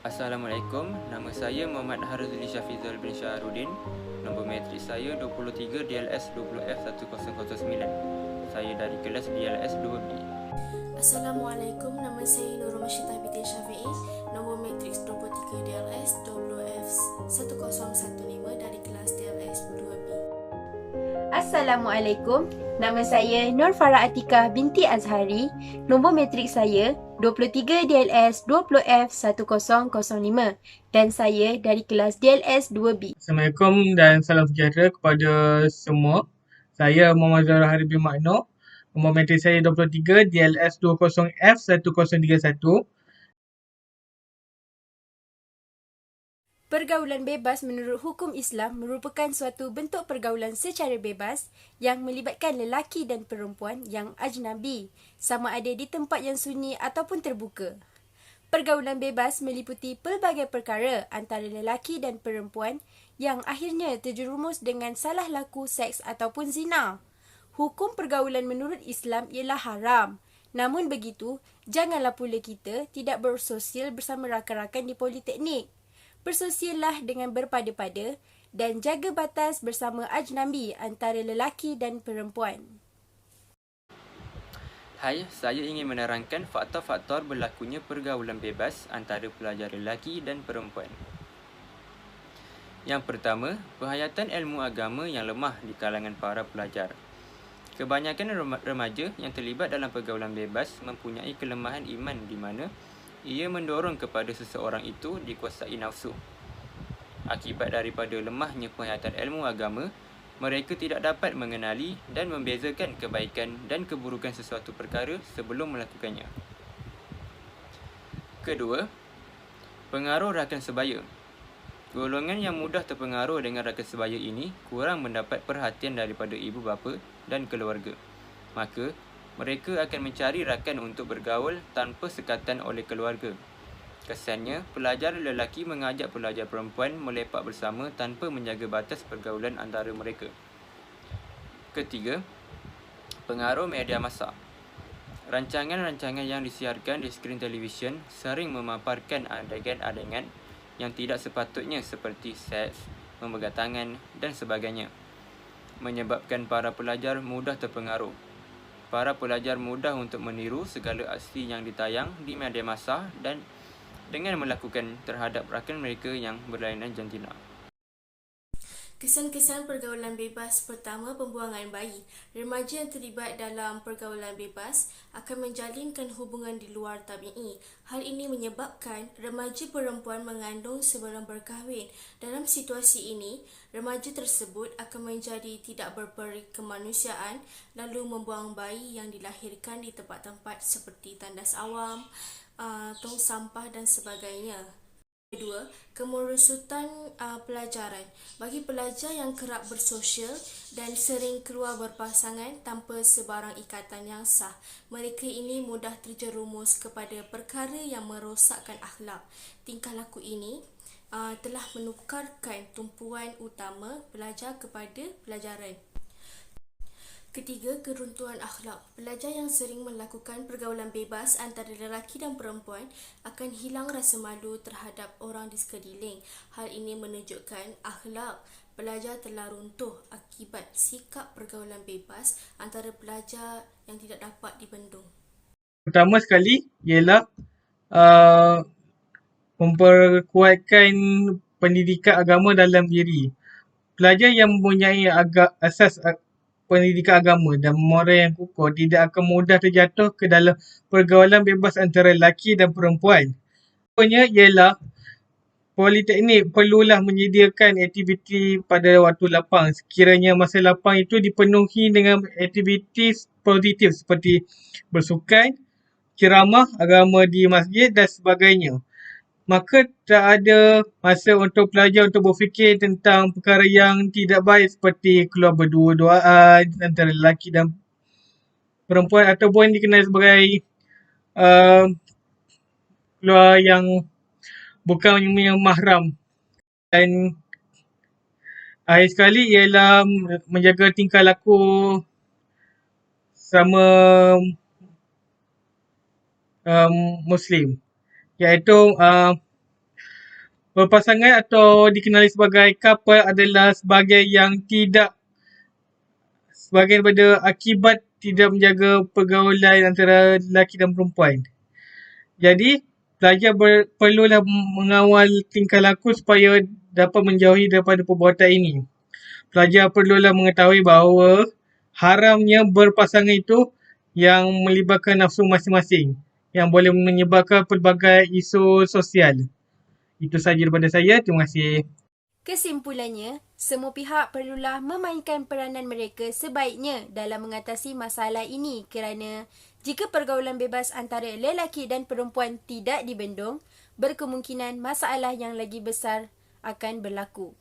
Assalamualaikum, nama saya Muhammad Harizli Syafizul bin Syahrudin. Nombor matrik saya 23 DLS 20F1009. Saya dari kelas DLS 2B. Assalamualaikum, nama saya Nurul Masyitah binti Syafi'i, nombor matriks 23 DLS 20F1015 dari kelas DLS 2B. Assalamualaikum, nama saya Nur Farah Atikah binti Azhari, nombor matrik saya 23 DLS 20F1005 dan saya dari kelas DLS 2B. Assalamualaikum dan salam sejahtera kepada semua. Saya Muhammad Zahra Harib bin Makno. Nombor matrik saya 23 DLS 20F1031. Pergaulan bebas menurut hukum Islam merupakan suatu bentuk pergaulan secara bebas yang melibatkan lelaki dan perempuan yang ajnabi, sama ada di tempat yang sunyi ataupun terbuka. Pergaulan bebas meliputi pelbagai perkara antara lelaki dan perempuan yang akhirnya terjerumus dengan salah laku seks ataupun zina. Hukum pergaulan menurut Islam ialah haram. Namun begitu, janganlah pula kita tidak bersosial bersama rakan-rakan di politeknik. Bersosiallah dengan berpada-pada dan jaga batas bersama ajnabi antara lelaki dan perempuan. Hai, saya ingin menerangkan faktor-faktor berlakunya pergaulan bebas antara pelajar lelaki dan perempuan. Yang pertama, penghayatan ilmu agama yang lemah di kalangan para pelajar. Kebanyakan remaja yang terlibat dalam pergaulan bebas mempunyai kelemahan iman di mana ia mendorong kepada seseorang itu dikuasai nafsu. Akibat daripada lemahnya penghayatan ilmu agama, mereka tidak dapat mengenali dan membezakan kebaikan dan keburukan sesuatu perkara sebelum melakukannya. Kedua, pengaruh rakan sebaya. Golongan yang mudah terpengaruh dengan rakan sebaya ini kurang mendapat perhatian daripada ibu bapa dan keluarga. Maka, mereka akan mencari rakan untuk bergaul tanpa sekatan oleh keluarga. Kesannya, pelajar lelaki mengajak pelajar perempuan melepak bersama tanpa menjaga batas pergaulan antara mereka. Ketiga, pengaruh media massa. Rancangan-rancangan yang disiarkan di skrin televisyen sering memaparkan adegan-adegan yang tidak sepatutnya seperti seks, memegang tangan dan sebagainya, menyebabkan para pelajar mudah terpengaruh. Para pelajar mudah untuk meniru segala aksi yang ditayang di media massa dan dengan melakukan terhadap rakan mereka yang berlainan jantina. Kesan-kesan pergaulan bebas. Pertama, pembuangan bayi. Remaja yang terlibat dalam pergaulan bebas akan menjalinkan hubungan di luar tabi'i. Hal ini menyebabkan remaja perempuan mengandung sebelum berkahwin. Dalam situasi ini, remaja tersebut akan menjadi tidak berperi kemanusiaan lalu membuang bayi yang dilahirkan di tempat-tempat seperti tandas awam, tong sampah dan sebagainya. Kedua, kemerosotan pelajaran. Bagi pelajar yang kerap bersosial dan sering keluar berpasangan tanpa sebarang ikatan yang sah, mereka ini mudah terjerumus kepada perkara yang merosakkan akhlak. Tingkah laku ini telah menukarkan tumpuan utama pelajar kepada pelajaran. Ketiga, keruntuhan akhlak. Pelajar yang sering melakukan pergaulan bebas antara lelaki dan perempuan akan hilang rasa malu terhadap orang di sekeliling. Hal ini menunjukkan akhlak pelajar telah runtuh akibat sikap pergaulan bebas antara pelajar yang tidak dapat dibendung. Pertama sekali ialah memperkuatkan pendidikan agama dalam diri. Pelajar yang mempunyai asas pendidikan agama dan moral yang kukuh tidak akan mudah terjatuh ke dalam pergaulan bebas antara lelaki dan perempuan. Contohnya ialah politeknik perlulah menyediakan aktiviti pada waktu lapang. Sekiranya masa lapang itu dipenuhi dengan aktiviti positif seperti bersukan, ceramah agama di masjid dan sebagainya, maka tak ada masa untuk pelajar untuk berfikir tentang perkara yang tidak baik seperti keluar berdua-duaan antara lelaki dan perempuan ataupun dikenal sebagai keluar yang bukan yang mahram. Dan akhir sekali ialah menjaga tingkah laku sama Muslim, iaitu berpasangan atau dikenali sebagai couple adalah sebagai daripada akibat tidak menjaga pergaulan antara lelaki dan perempuan. Jadi, pelajar perlulah mengawal tingkah laku supaya dapat menjauhi daripada perbuatan ini. Pelajar perlulah mengetahui bahawa haramnya berpasangan itu yang melibatkan nafsu masing-masing, yang boleh menyebabkan pelbagai isu sosial. Itu sahaja daripada saya. Terima kasih. Kesimpulannya, semua pihak perlulah memainkan peranan mereka sebaiknya dalam mengatasi masalah ini kerana jika pergaulan bebas antara lelaki dan perempuan tidak dibendung, berkemungkinan masalah yang lagi besar akan berlaku.